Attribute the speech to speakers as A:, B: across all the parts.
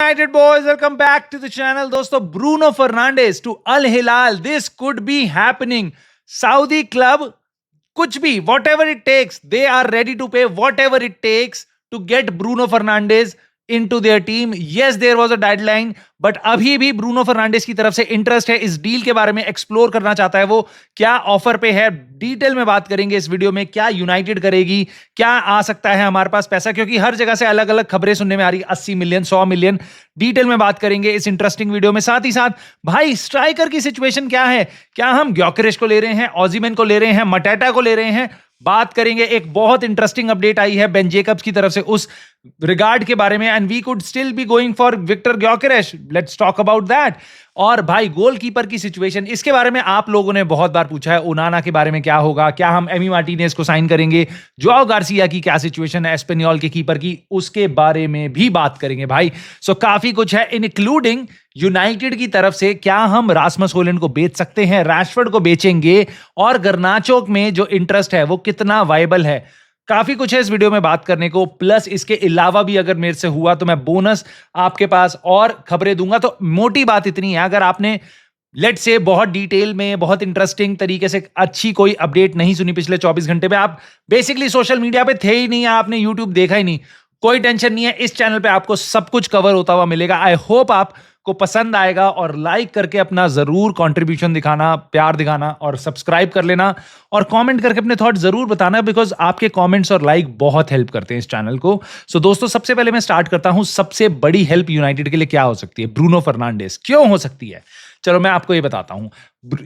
A: United boys, welcome back to the channel. दोस्तों, Bruno Fernandes to Al Hilal. This could be happening. Saudi club, कुछ भी, whatever it takes, they are ready to pay whatever it takes to get Bruno Fernandes into their team. Yes, there was a deadline, but अभी भी Bruno Fernandes की तरफ से interest है. इस deal के बारे में एक्सप्लोर करना चाहता है वो. क्या ऑफर पे है, डिटेल में बात करेंगे इस वीडियो में. क्या यूनाइटेड करेगी, क्या आ सकता है हमारे पास पैसा, क्योंकि हर जगह से अलग अलग खबरें सुनने में आ रही है. 80 मिलियन, 100 मिलियन. डिटेल में बात करेंगे इस इंटरेस्टिंग वीडियो में. साथ ही साथ भाई स्ट्राइकर की सिचुएशन क्या है. क्या हम ग्योकेरेश को ले रहे हैं, ऑजीमैन को ले रहे हैं, मटेटा को ले रहे हैं. बात करेंगे. एक बहुत इंटरेस्टिंग अपडेट आई है बेन जेकब्स की तरफ से उस रिगार्ड के बारे में. And we could still be going for Victor Gyokeres. Let's talk about that. और भाई गोलकीपर की सिचुएशन, इसके बारे में आप लोगों ने बहुत बार पूछा है. ओनाना के बारे में क्या होगा, क्या हम एमी मार्टिनेज को साइन करेंगे, जोआओ गार्सिया की क्या सिचुएशन है, एस्पेनियोल के कीपर की, उसके बारे में भी बात करेंगे भाई. सो काफी कुछ है, इंक्लूडिंग यूनाइटेड की तरफ से क्या हम रासमस होयलैंड को बेच सकते हैं, रैशफोर्ड को बेचेंगे, और गर्नाचो में जो इंटरेस्ट है वो कितना वायबल है. काफी कुछ है इस वीडियो में बात करने को. प्लस इसके अलावा भी अगर मेरे से हुआ तो मैं बोनस आपके पास और खबरें दूंगा. तो मोटी बात इतनी है, अगर आपने लेट से बहुत डिटेल में, बहुत इंटरेस्टिंग तरीके से अच्छी कोई अपडेट नहीं सुनी पिछले 24 घंटे में, आप बेसिकली सोशल मीडिया पे थे ही नहीं, आपने यूट्यूब देखा ही नहीं, कोई टेंशन नहीं है. इस चैनल पे आपको सब कुछ कवर होता हुआ मिलेगा. आई होप आपको पसंद आएगा, और लाइक करके अपना जरूर कंट्रीब्यूशन दिखाना, प्यार दिखाना, और सब्सक्राइब कर लेना, और कमेंट करके अपने थॉट जरूर बताना, बिकॉज आपके कमेंट्स और लाइक बहुत हेल्प करते हैं इस चैनल को. सो दोस्तों, सबसे पहले मैं स्टार्ट करता हूं. सबसे बड़ी हेल्प यूनाइटेड के लिए क्या हो सकती है, ब्रूनो फर्नांडिस क्यों हो सकती है. चलो मैं आपको ये बताता हूं.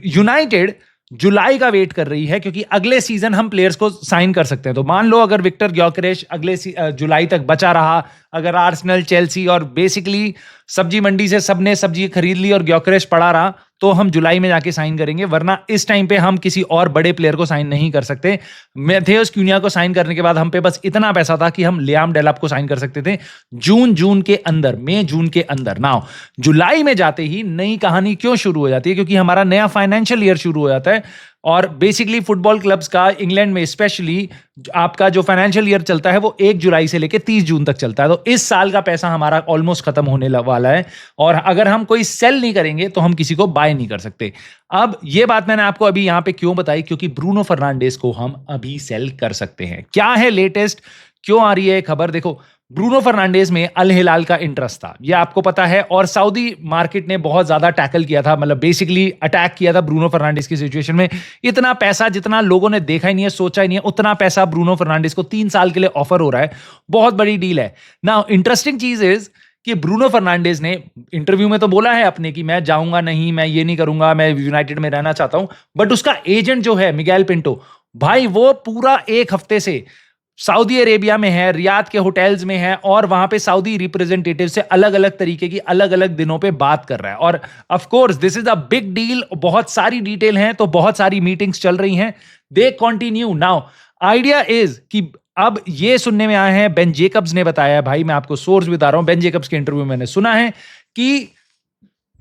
A: यूनाइटेड जुलाई का वेट कर रही है, क्योंकि अगले सीजन हम प्लेयर्स को साइन कर सकते हैं. तो मान लो अगर विक्टर ग्योकेरेश अगले जुलाई तक बचा रहा, अगर आर्सेनल, चेल्सी और बेसिकली सब्जी मंडी से सबने सब्जी खरीद ली और ग्योकेरेश पड़ा रहा, तो हम जुलाई में जाके साइन करेंगे. वरना इस टाइम पे हम किसी और बड़े प्लेयर को साइन नहीं कर सकते. मैथेउस क्यूनिया को साइन करने के बाद हम पे बस इतना पैसा था कि हम लियाम डेलाप को साइन कर सकते थे जून के अंदर, मई जून के अंदर. नाउ जुलाई में जाते ही नई कहानी क्यों शुरू हो जाती है, क्योंकि हमारा नया फाइनेंशियल ईयर शुरू हो जाता है. और बेसिकली फुटबॉल क्लब्स का इंग्लैंड में स्पेशली आपका जो फाइनेंशियल ईयर चलता है वो 1 जुलाई से लेकर 30 जून तक चलता है. तो इस साल का पैसा हमारा ऑलमोस्ट खत्म होने वाला है, और अगर हम कोई सेल नहीं करेंगे तो हम किसी को बाय नहीं कर सकते. अब ये बात मैंने आपको अभी यहां पे क्यों बताई, क्योंकि ब्रूनो फर्नांडिस को हम अभी सेल कर सकते हैं. क्या है लेटेस्ट, क्यों आ रही है खबर. देखो, ब्रूनो फर्नांडिस में अल हिलाल का इंटरेस्ट था, ये आपको पता है, और सऊदी मार्केट ने बहुत ज्यादा टैकल किया था, मतलब बेसिकली अटैक किया था ब्रूनो फर्नांडिस की सिचुएशन में. इतना पैसा जितना लोगों ने देखा ही नहीं है, सोचा ही नहीं है, उतना पैसा ब्रूनो फर्नांडिस को 3 साल के लिए ऑफर हो रहा है. बहुत बड़ी डील है. नाउ इंटरेस्टिंग चीज इज कि ब्रूनो फर्नांडिस ने इंटरव्यू में तो बोला है अपने कि मैं जाऊंगा नहीं, मैं ये नहीं करूंगा, मैं यूनाइटेड में रहना चाहता हूं. बट उसका एजेंट जो है मिगेल पिंटो भाई, वो पूरा 1 हफ्ते से सऊदी अरेबिया में है, रियाद के होटल्स में है, और वहां पे सऊदी रिप्रेजेंटेटिव से अलग अलग तरीके की अलग अलग दिनों पे बात कर रहा है. और of course this is a big deal, बहुत सारी डिटेल हैं, तो बहुत सारी मीटिंग्स चल रही हैं. They continue. Now idea is कि अब ये सुनने में आया है, बेन जेकब्स ने बताया है, भाई मैं आपको सोर्स बता रहा हूं, बेन जेकब्स के इंटरव्यू में मैंने सुना है कि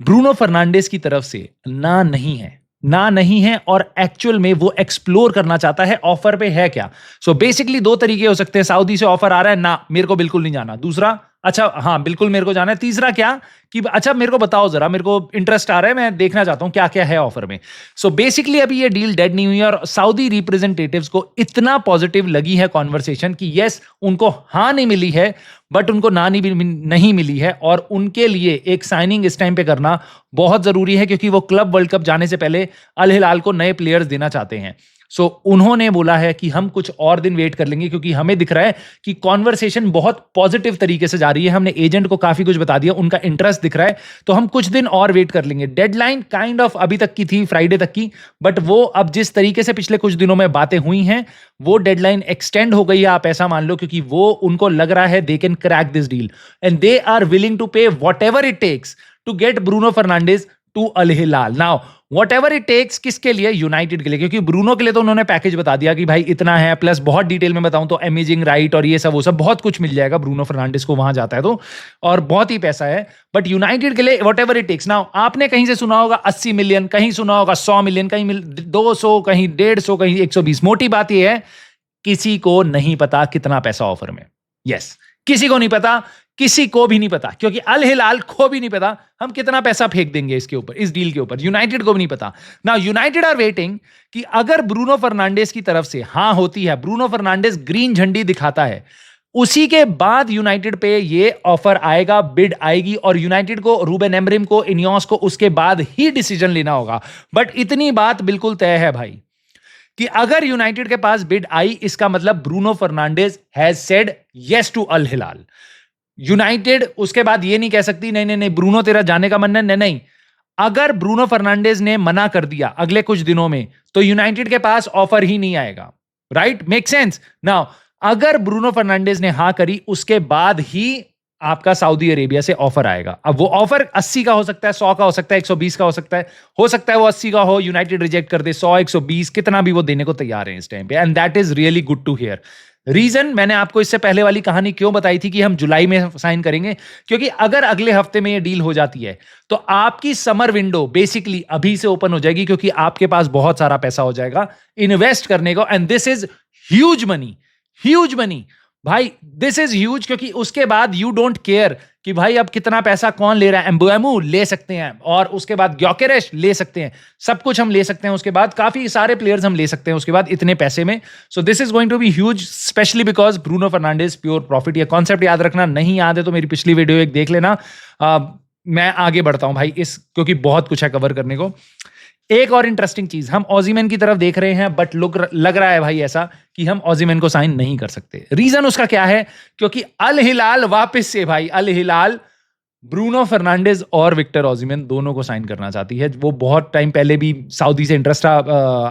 A: ब्रूनो फर्नांडिस की तरफ से ना नहीं है, और एक्चुअल में वो एक्सप्लोर करना चाहता है ऑफर पे है क्या. सो बेसिकली 2 तरीके हो सकते हैं. सऊदी से ऑफर आ रहा है, ना मेरे को बिल्कुल नहीं जाना. दूसरा, अच्छा हाँ बिल्कुल मेरे को जाना है. तीसरा क्या कि अच्छा मेरे को बताओ जरा, मेरे को इंटरेस्ट आ रहा है, मैं देखना चाहता हूं क्या क्या है ऑफर में. सो बेसिकली अभी ये डील डेड नहीं हुई है, और सऊदी रिप्रेजेंटेटिव्स को इतना पॉजिटिव लगी है कॉन्वर्सेशन कि यस, उनको हाँ नहीं मिली है, बट उनको ना नहीं मिली है, और उनके लिए एक साइनिंग इस टाइम पे करना बहुत जरूरी है, क्योंकि वो क्लब वर्ल्ड कप जाने से पहले अल हिलाल को नए प्लेयर्स देना चाहते हैं. सो उन्होंने बोला है कि हम कुछ और दिन वेट कर लेंगे, क्योंकि हमें दिख रहा है कि कॉन्वर्सेशन बहुत पॉजिटिव तरीके से जा रही है. हमने एजेंट को काफी कुछ बता दिया, उनका इंटरेस्ट दिख रहा है, तो हम कुछ दिन और वेट कर लेंगे. डेडलाइन काइंड ऑफ अभी तक की थी, फ्राइडे तक की, बट वो अब जिस तरीके से पिछले कुछ दिनों में बातें हुई हैं, वो डेडलाइन एक्सटेंड हो गई है, आप ऐसा मान लो, क्योंकि वो उनको लग रहा है they can crack this deal, and they are willing to pay whatever it takes to get Bruno Fernandes to Al Hilal. Now whatever it takes किसके लिए, यूनाइटेड के लिए, क्योंकि ब्रूनो के लिए तो उन्होंने पैकेज बता दिया कि भाई इतना है, प्लस बहुत डिटेल में बताऊं तो अमेजिंग राइट और ये सब वो सब बहुत कुछ मिल जाएगा ब्रूनो फर्नांडिस को वहां जाता है तो, और बहुत ही पैसा है. बट यूनाइटेड के लिए व्हाटएवर इट टेक्स. नाउ आपने कहीं से सुना होगा 80 मिलियन, कहीं सुना होगा 100 मिलियन, कहीं 200, कहीं 150, कहीं 120. मोटी बात यह है किसी को नहीं पता कितना पैसा ऑफर में. यस, किसी को नहीं पता किसी को भी नहीं पता, क्योंकि अल हिलाल को भी नहीं पता हम कितना पैसा फेंक देंगे इसके ऊपर, इस डील के ऊपर। यूनाइटेड को भी नहीं पता। नाउ यूनाइटेड आर वेटिंग कि अगर ब्रूनो फर्नांडिस की तरफ से हां होती है, ब्रूनो फर्नांडिस ग्रीन झंडी दिखाता है, उसी के बाद यूनाइटेड पे ये ऑफर आएगा, बिड आएगी, और यूनाइटेड को, रूबेन एमरिम को, इनियोस को उसके बाद ही डिसीजन लेना होगा। बट इतनी बात बिल्कुल तय है भाई कि अगर यूनाइटेड के पास बिड आई, इसका मतलब Bruno Fernandes has said yes to Al Hilal. United उसके बाद ये नहीं कह सकती नहीं नहीं नहीं ब्रूनो तेरा जाने का मन है, नहीं नहीं। अगर ब्रूनो फर्नांडिस ने मना कर दिया अगले कुछ दिनों में, तो यूनाइटेड के पास ऑफर ही नहीं आएगा। Right, make sense now. अगर ब्रूनो फर्नांडिस ने हां करी, उसके बाद ही आपका सऊदी अरेबिया से ऑफर आएगा। अब वो ऑफर 80 का हो सकता है, 100 का हो सकता है, 120 का हो सकता है वो 80 का हो, यूनाइटेड रिजेक्ट कर दे, 100, 120, कितना भी वो देने को तैयार है इस टाइम पे, and that is really good to hear. Reason मैंने आपको इससे पहले वाली कहानी क्यों बताई थी कि हम जुलाई में साइन करेंगे, क्योंकि अगर अगले हफ्ते में ये डील हो जाती है तो आपकी समर विंडो बेसिकली अभी से ओपन हो जाएगी, क्योंकि आपके पास बहुत सारा पैसा हो जाएगा इन्वेस्ट करने को, and this is huge money, huge money भाई, दिस इज ह्यूज। क्योंकि उसके बाद यू डोंट केयर कि भाई अब कितना पैसा कौन ले रहा है, एम्बुएमू ले सकते हैं, और उसके बाद ग्योकेरेश ले सकते हैं, सब कुछ हम ले सकते हैं, उसके बाद काफी सारे प्लेयर्स हम ले सकते हैं उसके बाद इतने पैसे में। So this is going to be huge, specially because Bruno Fernandes pure profit. ये कॉन्सेप्ट याद रखना, नहीं याद है तो मेरी पिछली वीडियो एक देख लेना। मैं आगे बढ़ता हूं भाई क्योंकि बहुत कुछ है कवर करने को। एक और इंटरेस्टिंग चीज, हम ऑजीमैन की तरफ देख रहे हैं, बट लग रहा है भाई ऐसा कि हम ऑजीमैन को साइन नहीं कर सकते। रीजन उसका क्या है, क्योंकि अल हिलाल वापस से भाई, अल हिलाल ब्रूनो फर्नांडिस और विक्टर ऑजीमैन दोनों को साइन करना चाहती है। वो बहुत टाइम पहले भी सऊदी से इंटरेस्ट था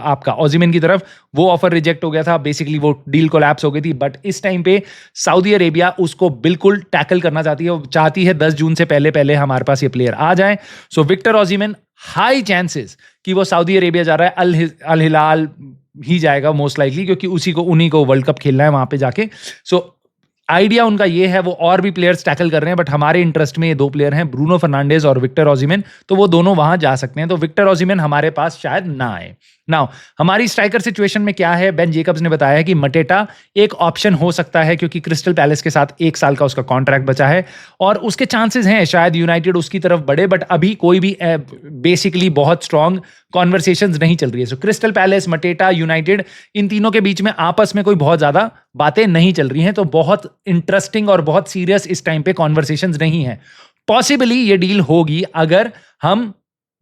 A: आपका ऑजीमैन की तरफ, वो ऑफर रिजेक्ट हो गया था, बेसिकली वो डील कोलैप्स हो गई थी। बट इस टाइम पे सऊदी अरेबिया उसको बिल्कुल टैकल करना चाहती है, वो चाहती है 10 जून से पहले पहले हमारे पास ये प्लेयर आ जाए। सो विक्टर ऑजीमैन, हाई चांसेस कि वो सऊदी अरेबिया जा रहा है, अल हिलाल ही जाएगा मोस्ट लाइकली, क्योंकि उन्हीं को वर्ल्ड कप खेलना है वहां पे जाके। सो आइडिया उनका ये है, वो और भी प्लेयर्स टैकल कर रहे हैं, बट हमारे इंटरेस्ट में ये 2 प्लेयर हैं, ब्रूनो फर्नांडिस और विक्टर ऑजीमैन, तो वो दोनों वहां जा सकते हैं। तो विक्टर ऑजीमैन हमारे पास शायद ना आए। नाउ हमारी स्ट्राइकर सिचुएशन में क्या है, बेन जेकब्स ने बताया है कि मटेटा एक ऑप्शन हो सकता है, क्योंकि क्रिस्टल पैलेस के साथ 1 साल का उसका कॉन्ट्रैक्ट बचा है, और उसके चांसेस हैं शायद यूनाइटेड उसकी तरफ बढ़े, बट अभी कोई भी बेसिकली बहुत स्ट्रॉन्ग कॉन्वर्सेशंस नहीं चल रही है। सो क्रिस्टल पैलेस, मटेटा, यूनाइटेड, इन तीनों के बीच में आपस में कोई बहुत ज्यादा बातें नहीं चल रही हैं, तो बहुत इंटरेस्टिंग और बहुत सीरियस इस टाइम पे कॉन्वर्सेशंस नहीं है। पॉसिबली ये डील होगी अगर हम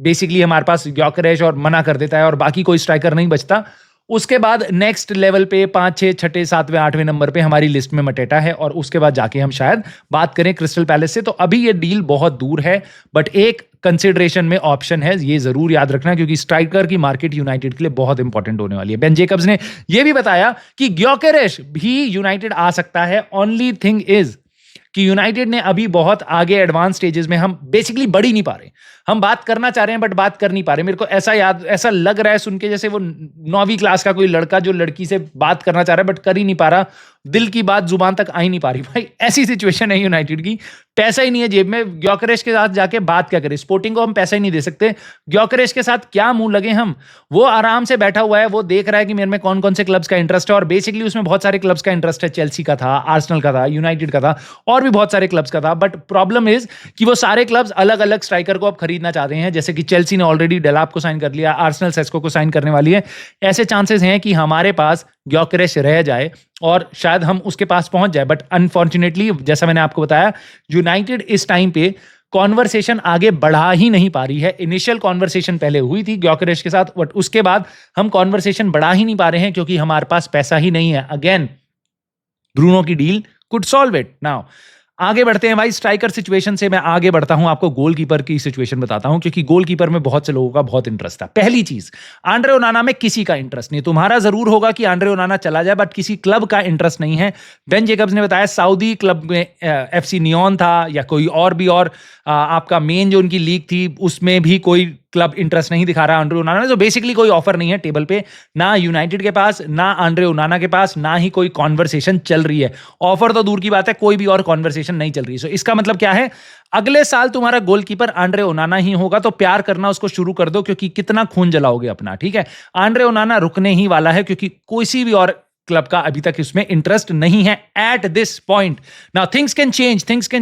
A: बेसिकली हमारे पास ग्योकेरेश और मना कर देता है और बाकी कोई स्ट्राइकर नहीं बचता, उसके बाद नेक्स्ट लेवल पे 5, 6, 6, 7वें, 8वें नंबर पे हमारी लिस्ट में मटेटा है, और उसके बाद जाके हम शायद बात करें क्रिस्टल पैलेस से। तो अभी ये डील बहुत दूर है, बट एक कंसिडरेशन में ऑप्शन है, ये जरूर याद रखना, क्योंकि स्ट्राइकर की मार्केट यूनाइटेड के लिए बहुत इंपॉर्टेंट होने वाली है। बेन जेकब्स ने यह भी बताया कि ग्योकेरेश भी यूनाइटेड आ सकता है। ओनली थिंग इज कि यूनाइटेड ने अभी बहुत आगे एडवांस स्टेजेस में, हम बेसिकली बढ़ ही नहीं पा रहे, हम बात करना चाह रहे हैं बट बात कर नहीं पा रहे। मेरे को ऐसा लग रहा है सुन के, जैसे वो 9वीं क्लास का कोई लड़का जो लड़की से बात करना चाह रहा है बट कर ही नहीं पा रहा, दिल की बात जुबान तक आ ही नहीं पा रही। भाई ऐसी सिचुएशन है यूनाइटेड की, पैसा ही नहीं है जेब में, ग्योकेरेश के साथ जाके बात क्या करें, स्पोर्टिंग को हम पैसा ही नहीं दे सकते, ग्योकेरेश के साथ क्या मुंह लगे हम। वो आराम से बैठा हुआ है, वो देख रहा है कि मेरे में कौन कौन से क्लब्स का इंटरेस्ट है, और बेसिकली उसमें बहुत सारे क्लब्स का इंटरेस्ट है, चेल्सी का था, आर्सेनल का था, यूनाइटेड का था, और भी बहुत सारे क्लब्स का था। बट प्रॉब्लम इज कि वो सारे क्लब्स अलग अलग स्ट्राइकर को अब खरीदना चाहते हैं, जैसे कि चेल्सी ने ऑलरेडी डेलाप को साइन कर लिया, आर्सेनल सेस्को को साइन करने वाली है। ऐसे चांसेस हैं कि हमारे पास ग्योकेरेश रह जाए और शायद हम उसके पास पहुंच जाए, बट अनफॉर्चुनेटली जैसा मैंने आपको बताया, यूनाइटेड इस टाइम पे कॉन्वर्सेशन आगे बढ़ा ही नहीं पा रही है। इनिशियल कॉन्वर्सेशन पहले हुई थी ग्योकेरेश के साथ, बट उसके बाद हम कॉन्वर्सेशन बढ़ा ही नहीं पा रहे हैं, क्योंकि हमारे पास पैसा ही नहीं है। अगेन ब्रूनो की deal could solve it. Now आगे बढ़ते हैं भाई, स्ट्राइकर सिचुएशन से मैं आगे बढ़ता हूं, आपको गोलकीपर की सिचुएशन बताता हूं, क्योंकि गोलकीपर में बहुत से लोगों का बहुत इंटरेस्ट था। पहली चीज, आंद्रे ओनाना में किसी का इंटरेस्ट नहीं, तुम्हारा जरूर होगा कि आंद्रे ओनाना चला जाए, बट किसी क्लब का इंटरेस्ट नहीं है। बेन जेकब्स ने बताया सऊदी क्लब में FC नियॉन था, या कोई और भी, और आपका मेन जो उनकी लीग थी उसमें भी कोई क्लब इंटरेस्ट नहीं दिखा रहा आंद्रे ओनाना। तो बेसिकली कोई ऑफर नहीं है टेबल पे, ना यूनाइटेड के पास, ना आंद्रे ओनाना के पास, ना ही कोई कॉन्वर्सेशन चल रही है। ऑफर तो दूर की बात है, कोई भी और कॉन्वर्सेशन नहीं चल रही। सो इसका मतलब क्या है, अगले साल तुम्हारा गोलकीपर आंद्रे ओनाना ही होगा, तो प्यार करना उसको शुरू कर दो, क्योंकि कितना खून जलाओगे अपना। ठीक है, आंद्रे ओनाना रुकने ही वाला है, क्योंकि कोई सी भी और क्लब का अभी तक इसमें इंटरेस्ट नहीं है at this point. Now things can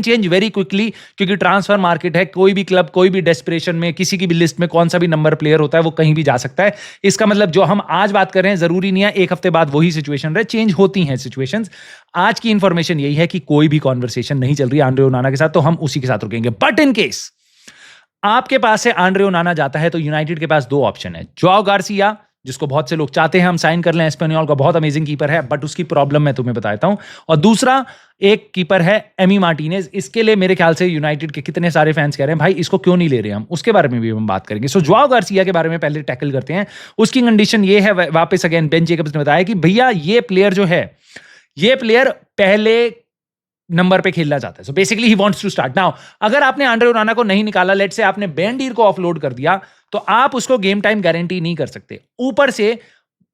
A: change very quickly, क्योंकि ट्रांसफर मार्केट है. कोई भी क्लब कोई भी डेस्परेशन में किसी की भी लिस्ट में कौन सा भी नंबर प्लेयर होता है वो कहीं भी जा सकता है. इसका मतलब जो हम आज बात कर रहे हैं जरूरी नहीं है एक हफ्ते बाद वही सिचुएशन रहे, चेंज होती हैं सिचुएशंस. आज की इंफॉर्मेशन यही है कि कोई भी कॉन्वर्सेशन नहीं चल रही आंद्रे ओनाना के साथ, तो हम उसी के साथ रुकेंगे. बट इन केस आपके पास से आंद्रे ओनाना जाता है तो यूनाइटेड के पास दो ऑप्शन है. जोआओ गार्सिया, जिसको बहुत से लोग चाहते हैं हम साइन कर लें, एस्पेनियोल का बहुत अमेजिंग कीपर है, बट उसकी प्रॉब्लम मैं तुम्हें बताता हूं. और दूसरा एक कीपर है एमी मार्टिनेज. इसके लिए मेरे ख्याल से यूनाइटेड के कितने सारे फैंस कह रहे हैं भाई इसको क्यों नहीं ले रहे हम, उसके बारे में भी हम बात करेंगे. सो जोआओ गार्सिया के बारे में पहले टैकल करते हैं. उसकी कंडीशन ये है, वापस अगेन बेन जेकब्स ने बताया कि भैया ये प्लेयर जो है, ये प्लेयर पहले नंबर पे खेलना चाहता है. So basically he wants to start. Now अगर आपने आंद्रे ओनाना को नहीं निकाला, लेट से आपने बेन डीर को ऑफलोड कर दिया, तो आप उसको गेम टाइम गारंटी नहीं कर सकते. ऊपर से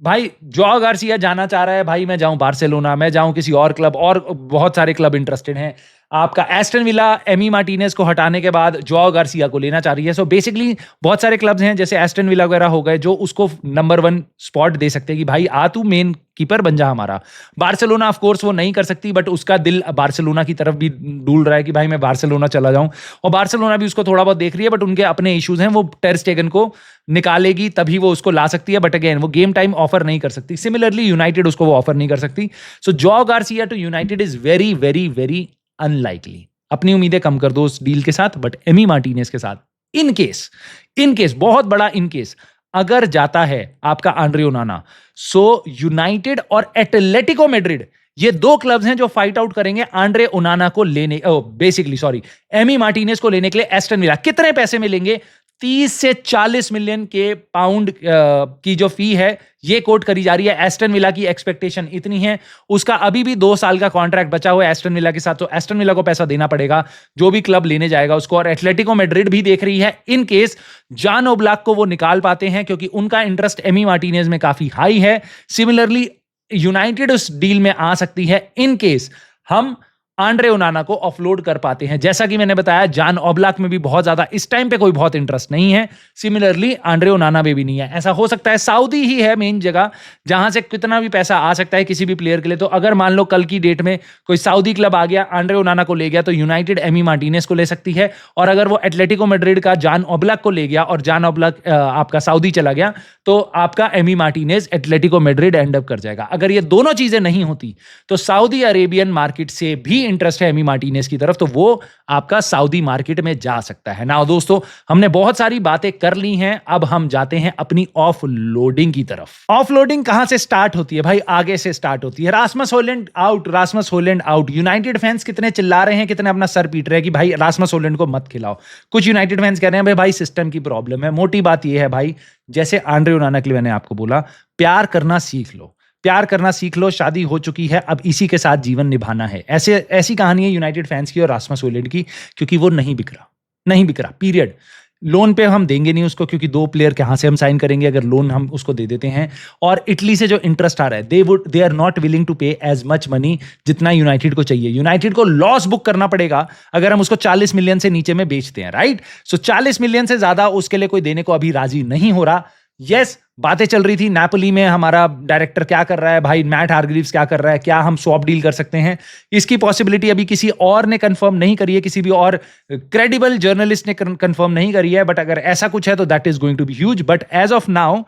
A: भाई जोआओ गार्सिया जाना चाह रहा है, भाई मैं जाऊं बार्सिलोना, मैं जाऊं किसी और क्लब, और बहुत सारे क्लब इंटरेस्टेड हैं. आपका एस्टन विला एमी मार्टिनेज को हटाने के बाद जोआओ गार्सिया को लेना चाह रही है. सो बेसिकली बहुत सारे क्लब्स हैं जैसे एस्टन विला वगैरह हो गए जो उसको नंबर 1 स्पॉट दे सकते हैं कि भाई आ तू मेन कीपर बन जा हमारा. बार्सिलोना ऑफ कोर्स वो नहीं कर सकती, बट उसका दिल बार्सिलोना की तरफ भी डूल रहा है कि भाई मैं बार्सिलोना चला जाऊं, और बार्सिलोना भी उसको थोड़ा बहुत देख रही है, बट उनके अपने इश्यूज हैं. वो टर स्टेगन को निकालेगी तभी वो उसको ला सकती है, बट अगेन वो गेम टाइम ऑफर नहीं कर सकती. सिमिलरली यूनाइटेड उसको वो ऑफर नहीं कर सकती. So Joao Garcia to United is very very very unlikely. अपनी उम्मीदें कम कर दो उस डील के साथ, बट एमी मार्टिनेज के साथ इन केस बहुत बड़ा इन केस अगर जाता है आपका आंद्रे ओनाना, सो यूनाइटेड और एटलेटिको मैड्रिड ये दो क्लब्स हैं जो फाइट आउट करेंगे आंद्रे ओनाना को लेने, एमी मार्टिनेज को लेने के लिए. एस्टन विला कितने पैसे में लेंगे? 30 से 40 मिलियन के पाउंड की जो फी है ये कोट करी जा रही है. एस्टन विला की एक्सपेक्टेशन इतनी है. उसका अभी भी 2 साल का कॉन्ट्रैक्ट बचा हुआ है एस्टन विला के साथ, तो एस्टन विला को पैसा देना पड़ेगा जो भी क्लब लेने जाएगा उसको. और एटलेटिको मैड्रिड भी देख रही है इन केस जान ओब्लाक को वो निकाल पाते हैं, क्योंकि उनका इंटरेस्ट एमी मार्टिनेज में काफी हाई है. सिमिलरली यूनाइटेड उस डील में आ सकती है इन केस हम आंद्रे ओनाना को ऑफलोड कर पाते हैं. जैसा कि मैंने बताया जान ओब्लाक में भी बहुत ज्यादा इस टाइम पे कोई बहुत इंटरेस्ट नहीं है. सिमिलरली आंद्रे ओनाना में भी नहीं है. ऐसा हो सकता है सऊदी ही है मेन जगह जहां से कितना भी पैसा आ सकता है किसी भी प्लेयर के लिए. तो अगर मान लो कल की डेट में कोई सऊदी क्लब आ गया आंद्रे ओनाना को ले गया, तो यूनाइटेड एमी मार्टिनेज को ले सकती है. और अगर वो एटलेटिको मैड्रिड का जान ओब्लाक को ले गया और जान ओब्लाक आपका सऊदी चला गया, तो आपका Amy Martinez Atletico Madrid and up कर जाएगा. अगर ये दोनों चीजें नहीं होती तो सऊदी अरेबियन मार्केट से भी इंटरेस्ट है एमी मार्टिनेज की तरफ, तो वो आपका सऊदी मार्केट में जा सकता है. नाउ दोस्तों हमने बहुत सारी बातें कर ली हैं, अब हम जाते हैं अपनी ऑफ लोडिंग की तरफ. ऑफ लोडिंग कहां से स्टार्ट होती है भाई? आगे से स्टार्ट होती है. Rasmus Holland out, Rasmus Holland out. United fans कितने चिल्ला रहे हैं, कितने अपना सर पीट रहे हैं कि भाई रासमस होलैंड को मत खिलाओ. कुछ यूनाइटेड फैंस कह रहे हैं भाई सिस्टम की प्रॉब्लम है. मोटी बात यह है भाई, जैसे आंद्रे ओनाना के लिए मैंने आपको बोला, प्यार करना सीख लो, प्यार करना सीख लो. शादी हो चुकी है, अब इसी के साथ जीवन निभाना है. ऐसी कहानी है यूनाइटेड फैंस की और रासमस होलैंड की, क्योंकि वो नहीं बिक रहा पीरियड. लोन पे हम देंगे नहीं उसको, क्योंकि 2 प्लेयर कहां से हम साइन करेंगे अगर लोन हम उसको दे देते हैं. और इटली से जो इंटरेस्ट आ रहा है, they are not willing to pay as much money जितना यूनाइटेड को चाहिए. यूनाइटेड को लॉस बुक करना पड़ेगा अगर हम उसको 40 मिलियन से नीचे में बेचते हैं, राइट? सो 40 मिलियन से ज्यादा उसके लिए कोई देने को अभी राजी नहीं हो रहा. यस, बातें चल रही थी नापोली में हमारा डायरेक्टर क्या कर रहा है भाई, मैट हारग्रीव्स क्या कर रहा है, क्या हम स्वैप डील कर सकते हैं. इसकी पॉसिबिलिटी अभी किसी और ने कंफर्म नहीं करी है, किसी भी और क्रेडिबल जर्नलिस्ट ने कंफर्म नहीं करी है. बट अगर ऐसा कुछ है तो that is going to be huge. But as of now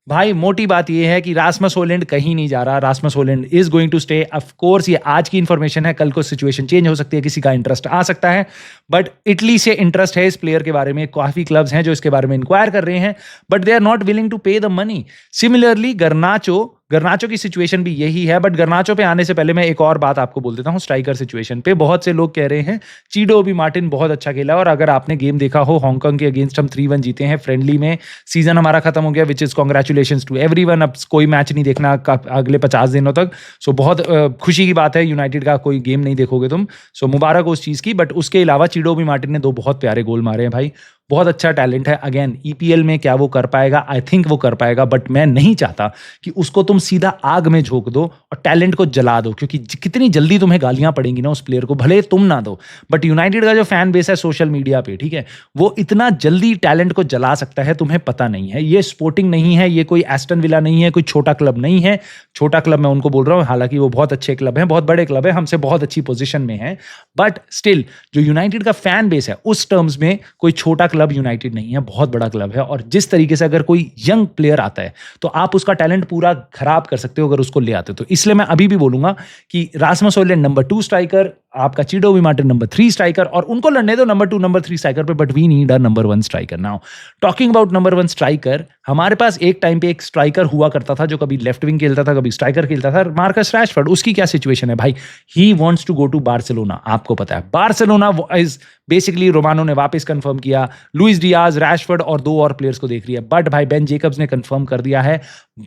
A: भाई मोटी बात यह है कि रासमस होलैंड कहीं नहीं जा रहा. Rasmus Hojlund is going to stay. Of course ये आज की इंफॉर्मेशन है, कल को सिचुएशन चेंज हो सकती है, किसी का इंटरेस्ट आ सकता है. बट इटली से इंटरेस्ट है इस प्लेयर के बारे में. काफी क्लब्स हैं जो इसके बारे में इंक्वायर कर रहे हैं, but they are not willing to pay the money. Similarly Garnacho की सिचुएशन भी यही है. बट गर्नाचो पे आने से पहले मैं एक और बात आपको बोल देता हूं. स्ट्राइकर सिचुएशन पे बहुत से लोग कह रहे हैं चीडो बी मार्टिन बहुत अच्छा खेला, और अगर आपने गेम देखा हो हांगकांग के अगेंस्ट हम 3-1 जीते हैं फ्रेंडली में. सीजन हमारा खत्म हो गया, which is congratulations to everyone. अब कोई मैच नहीं देखना अगले 50 दिनों तक. सो बहुत खुशी की बात है, यूनाइटेड का कोई गेम नहीं देखोगे तुम. सो मुबारक उस चीज की. बट उसके अलावा चीडो बी मार्टिन ने 2 बहुत प्यारे गोल मारे हैं भाई. बहुत अच्छा टैलेंट है। अगेन ईपीएल में क्या वो कर पाएगा? आई थिंक वो कर पाएगा, बट मैं नहीं चाहता कि उसको तुम सीधा आग में झोंक दो और टैलेंट को जला दो, क्योंकि कितनी जल्दी तुम्हें गालियां पड़ेंगी ना उस प्लेयर को, भले तुम ना दो, बट यूनाइटेड का जो फैन बेस है सोशल मीडिया पे, ठीक है, वो इतना जल्दी टैलेंट को जला सकता है, तुम्हें पता नहीं है। ये स्पोर्टिंग नहीं है, ये कोई एस्टन विला नहीं है, कोई छोटा क्लब नहीं है। छोटा क्लब मैं उनको बोल रहा हूँ, हालांकि वो बहुत अच्छे क्लब हैं, बहुत बड़े क्लब है, हमसे बहुत अच्छी पोजीशन में है, बट स्टिल जो यूनाइटेड का फैन बेस है उस टर्म्स में कोई छोटा क्लब यूनाइटेड नहीं है, बहुत बड़ा क्लब है। और जिस तरीके से अगर कोई यंग प्लेयर आता है तो आप उसका टैलेंट पूरा खराब कर सकते हो अगर उसको ले आते हो। तो इसलिए मैं अभी भी बोलूंगा कि रासमस हॉयलैंड नंबर 2 स्ट्राइकर, आपका Chido Obi Martin number 3 striker, और उनको लड़ने दो नंबर 2 नंबर 3 स्ट्राइकर पे, but we need a number 1 striker. Now talking about number 1 striker, हमारे पास एक टाइम पे एक स्ट्राइकर हुआ करता था जो कभी लेफ्ट विंग खेलता था, कभी स्ट्राइकर खेलता था, मार्कस रैशफोर्ड। उसकी क्या सिचुएशन है भाई? He wants to go to Barcelona. आपको पता है बार्सिलोना इज बेसिकली, रोमानो ने वापस कंफर्म किया, लुइस डियाज, रैशफोर्ड और 2 और प्लेयर्स को देख रही है, बट भाई बेन जेकब्स ने कंफर्म कर दिया है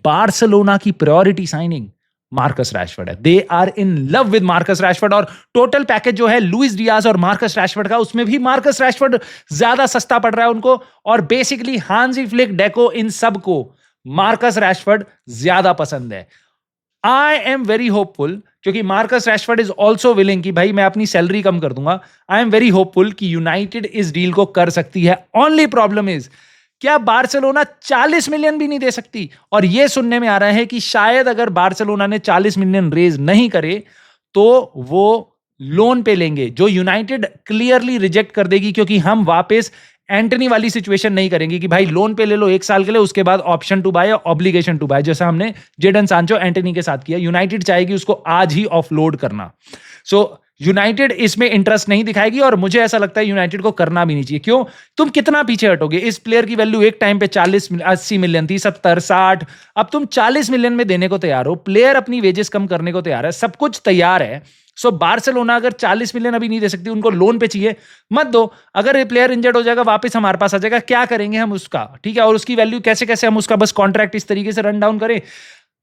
A: बार्सिलोना की प्रायोरिटी साइनिंग मार्कस रैशफोर्ड है। They are in love with Marcus Rashford, और टोटल पैकेज जो है लुइस डियाज और मार्कस रैशफोर्ड का, उसमें भी मार्कस रैशफोर्ड ज्यादा सस्ता पड़ रहा है उनको, और बेसिकली हांजी फ्लिक, डेको, इन सब को मार्कस रैशफोर्ड ज्यादा पसंद है। आई एम वेरी होपफुल, क्योंकि Marcus Rashford is also willing कि भाई मैं अपनी सैलरी कम कर दूंगा। आई एम वेरी होपफुल कि यूनाइटेड इस डील को कर सकती है। ओनली प्रॉब्लम इज, क्या बार्सिलोना 40 मिलियन भी नहीं दे सकती? और यह सुनने में आ रहा है कि शायद अगर बार्सिलोना ने 40 मिलियन रेज नहीं करे तो वो लोन पे लेंगे, जो यूनाइटेड क्लियरली रिजेक्ट कर देगी, क्योंकि हम वापस एंटनी वाली सिचुएशन नहीं करेंगे कि भाई लोन पे ले लो 1 साल के लिए, उसके बाद ऑप्शन टू बाय या ऑब्लिगेशन टू बाय, जैसा हमने जेडन सांचो एंटनी के साथ किया। यूनाइटेड चाहेगी उसको आज ही ऑफलोड करना। सो यूनाइटेड इसमें इंटरेस्ट नहीं दिखाएगी, और मुझे ऐसा लगता है यूनाइटेड को करना भी नहीं चाहिए। क्यों? तुम कितना पीछे हटोगे? इस प्लेयर की वैल्यू एक टाइम पे 40-80 मिलियन थी, 70-60, अब तुम 40 मिलियन में देने को तैयार हो, प्लेयर अपनी वेजेस कम करने को तैयार है, सब कुछ तैयार है। सो बार्सिलोना अगर 40 मिलियन अभी नहीं दे सकती, उनको लोन पे चाहिए, मत दो। अगर ये प्लेयर इंजर्ड हो जाएगा वापस हमारे पास आ जाएगा, क्या करेंगे हम उसका? ठीक है, और उसकी वैल्यू कैसे कैसे हम उसका बस कॉन्ट्रैक्ट इस तरीके से रन डाउन करें?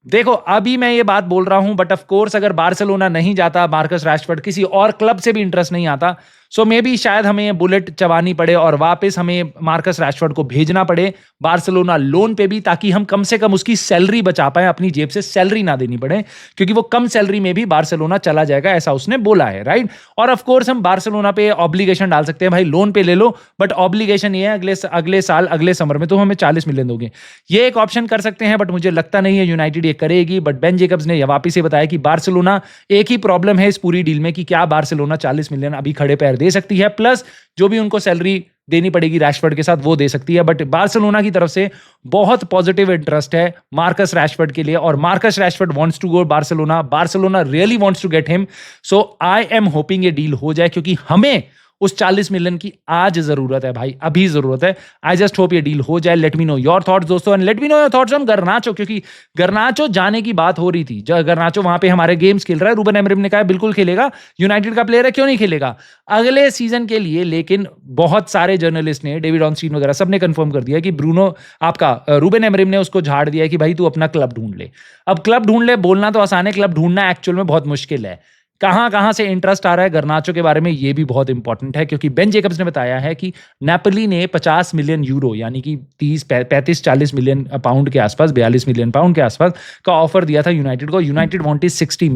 A: देखो अभी मैं ये बात बोल रहा हूं, बट ऑफ कोर्स अगर बार्सिलोना नहीं जाता, मार्कस रैशफोर्ड किसी और क्लब से भी इंटरेस्ट नहीं आता, सो मे बी शायद हमें बुलेट चबानी पड़े और वापस हमें मार्कस रैशफोर्ड को भेजना पड़े बार्सिलोना लोन पे भी, ताकि हम कम से कम उसकी सैलरी बचा पाए, अपनी जेब से सैलरी ना देनी पड़े, क्योंकि वो कम सैलरी में भी बार्सिलोना चला जाएगा, ऐसा उसने बोला है, राइट? और ऑफ कोर्स हम बार्सिलोना पे ऑब्लिगेशन डाल सकते हैं, भाई लोन पे ले लो, बट ऑब्लिगेशन ये है अगले साल अगले समर में तो हमें 40 मिलियन दोगे। ये एक ऑप्शन कर सकते हैं, बट मुझे लगता नहीं है यूनाइटेड ये करेगी। बट बेन जेकब्स ने वापिस से बताया कि बार्सिलोना, एक ही प्रॉब्लम है इस पूरी डील में कि क्या बार्सिलोना 40 मिलियन अभी खड़े पैर दे सकती है, प्लस जो भी उनको सैलरी देनी पड़ेगी रैशफोर्ड के साथ वो दे सकती है। बट बार्सिलोना की तरफ से बहुत पॉजिटिव इंटरेस्ट है मार्कस रैशफोर्ड के लिए, और Marcus Rashford wants to go Barcelona, Barcelona really wants to get him. So I am hoping ये डील हो जाए, क्योंकि हमें उस 40 मिलियन की आज जरूरत है भाई, अभी जरूरत है। आई जस्ट होप ये डील हो जाए। Let me know your thoughts दोस्तों, and let me know your thoughts on Garnacho, क्योंकि गर्नाचो जाने की बात हो रही थी। जो गर्नाचो वहां पे हमारे गेम्स खेल रहा है, रूबन एमरिम ने कहा बिल्कुल खेलेगा, यूनाइटेड का प्लेयर है, क्यों नहीं खेलेगा अगले सीजन के लिए। लेकिन बहुत सारे जर्नलिस्ट ने, डेविड ऑनस्टीन वगैरह सबने कंफर्म कर दिया कि ब्रूनो, आपका रूबन एमरिम ने उसको झाड़ दिया कि भाई तू अपना क्लब ढूंढ ले। अब क्लब ढूंढ ले बोलना तो आसान है, क्लब ढूंढना एक्चुअल में बहुत मुश्किल है। कहां से इंटरेस्ट आ रहा है गर्नाचो के बारे में, ये भी बहुत इंपॉर्टेंट है, क्योंकि बेन जेकब्स ने बताया है कि नेपोली ने 50 मिलियन यूरो, यानी कि 35-40 मिलियन पाउंड के आसपास, 42 मिलियन पाउंड के आसपास का ऑफर दिया था यूनाइटेड को। यूनाइटेड वांटेड 60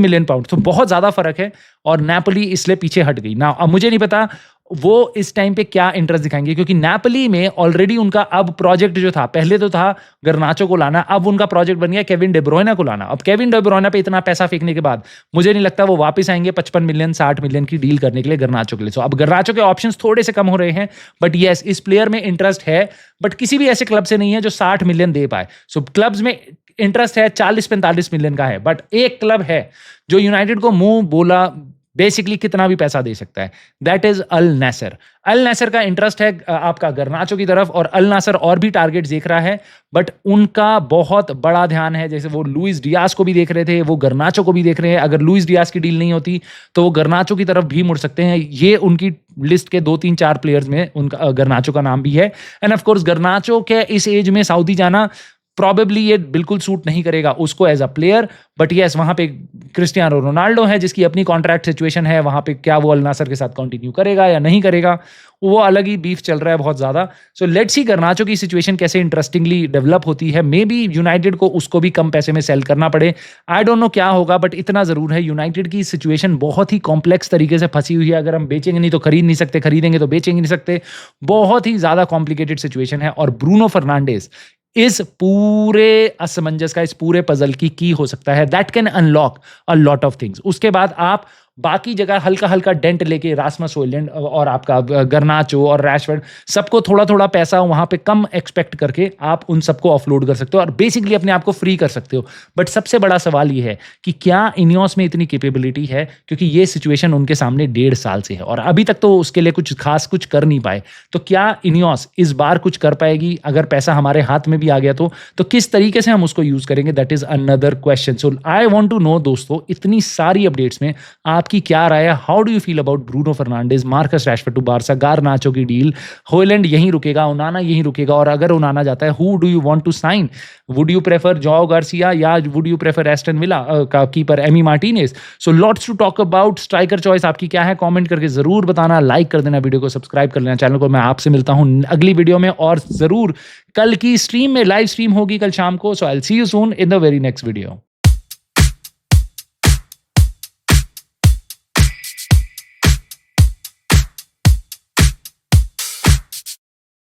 A: मिलियन पाउंड, तो बहुत ज्यादा फर्क है, और नेपोली इसलिए पीछे हट गई ना। अब मुझे नहीं पता वो इस टाइम पे क्या इंटरेस्ट दिखाएंगे, क्योंकि नेपोली में ऑलरेडी उनका अब प्रोजेक्ट जो था, पहले तो था गर्नाचो को लाना, अब उनका प्रोजेक्ट बन गया केविन डे ब्रुयने को लाना। अब केविन डे ब्रुयने पे इतना पैसा फेंकने के बाद मुझे नहीं लगता वो वापस आएंगे 55 मिलियन 60 मिलियन की डील करने के लिए गर्नाचो के लिए। सो अब गर्नाचो के ऑप्शंस थोड़े से कम हो रहे हैं, बट यस इस प्लेयर में इंटरेस्ट है, बट किसी भी ऐसे क्लब से नहीं है जो 60 मिलियन दे पाए। सो क्लब्स में इंटरेस्ट है 40-45 मिलियन का है, बट एक क्लब है जो यूनाइटेड को मुंह बोला बेसिकली कितना भी पैसा दे सकता है, दैट इज अल नासर। अल नासर का इंटरेस्ट है आपका गर्नाचो की तरफ, और अल नासर और भी टारगेट देख रहा है, बट उनका बहुत बड़ा ध्यान है, जैसे वो लुइस डियास को भी देख रहे थे, वो गर्नाचो को भी देख रहे हैं। अगर लुइस डियास की डील नहीं होती तो वो गर्नाचो की तरफ भी मुड़ सकते हैं। ये उनकी लिस्ट के 2-3-4 प्लेयर्स में उनका गर्नाचो का नाम भी है। एंड ऑफ कोर्स गर्नाचो के इस एज में सऊदी जाना प्रॉबेबली ये बिल्कुल सूट नहीं करेगा उसको as a player, but yes वहां पे क्रिस्टियानो रोनाल्डो है जिसकी अपनी कॉन्ट्रैक्ट सिचुएशन है, वहां पे क्या वो अल नासर के साथ कंटिन्यू करेगा या नहीं करेगा, वो अलग ही बीफ चल रहा है बहुत ज्यादा। सो लेट्स सी गर्नाचो की सिचुएशन कैसे इंटरेस्टिंगली डेवलप होती है। मे बी यूनाइटेड को उसको भी कम पैसे में सेल करना पड़े, आई डोंट नो क्या होगा, बट इतना जरूर है यूनाइटेड की सिचुएशन बहुत ही कॉम्प्लेक्स तरीके से फंसी हुई है। अगर हम बेचेंगे नहीं तो खरीद नहीं सकते, खरीदेंगे तो बेचेंगे नहीं सकते, बहुत ही ज्यादा कॉम्प्लिकेटेड सिचुएशन है। और ब्रूनो फर्नांडिस इस पूरे असमंजस का, इस पूरे पजल की हो सकता है, that can unlock a lot of things. उसके बाद आप बाकी जगह हल्का हल्का डेंट लेके रास्मस हॉयलैंड और आपका गर्नाचो और रैशफोर्ड सबको थोड़ा थोड़ा पैसा वहां पे कम एक्सपेक्ट करके आप उन सबको ऑफलोड कर सकते हो और बेसिकली अपने आप को फ्री कर सकते हो। बट सबसे बड़ा सवाल ये है कि क्या इनियोस में इतनी कैपेबिलिटी है, क्योंकि ये सिचुएशन उनके सामने 1.5 साल से है और अभी तक तो उसके लिए कुछ खास कुछ कर नहीं पाए। तो क्या इनियोस इस बार कुछ कर पाएगी? अगर पैसा हमारे हाथ में भी आ गया तो किस तरीके से हम उसको यूज करेंगे, that is another question. So I want to know दोस्तों, इतनी सारी अपडेट्स में आपकी क्या राय है? How do you feel about Bruno Fernandes, Marcus Rashford to Barca, Garnacho की डील, हॉयलैंड यहीं रुकेगा, ओनाना यहीं रुकेगा, और अगर ओनाना जाता है who do you want to sign? Would you prefer Joao Garcia या would you prefer Aston Villa का keeper Emi Martinez? So lots to talk about. Striker choice आपकी क्या है? कमेंट करके जरूर बताना, लाइक कर देना, वीडियो को सब्सक्राइब कर लेना चैनल को। मैं आपसे मिलता हूं अगली वीडियो में और जरूर कल की स्ट्रीम में, लाइव स्ट्रीम होगी कल शाम को। So I will see you soon in the very next video.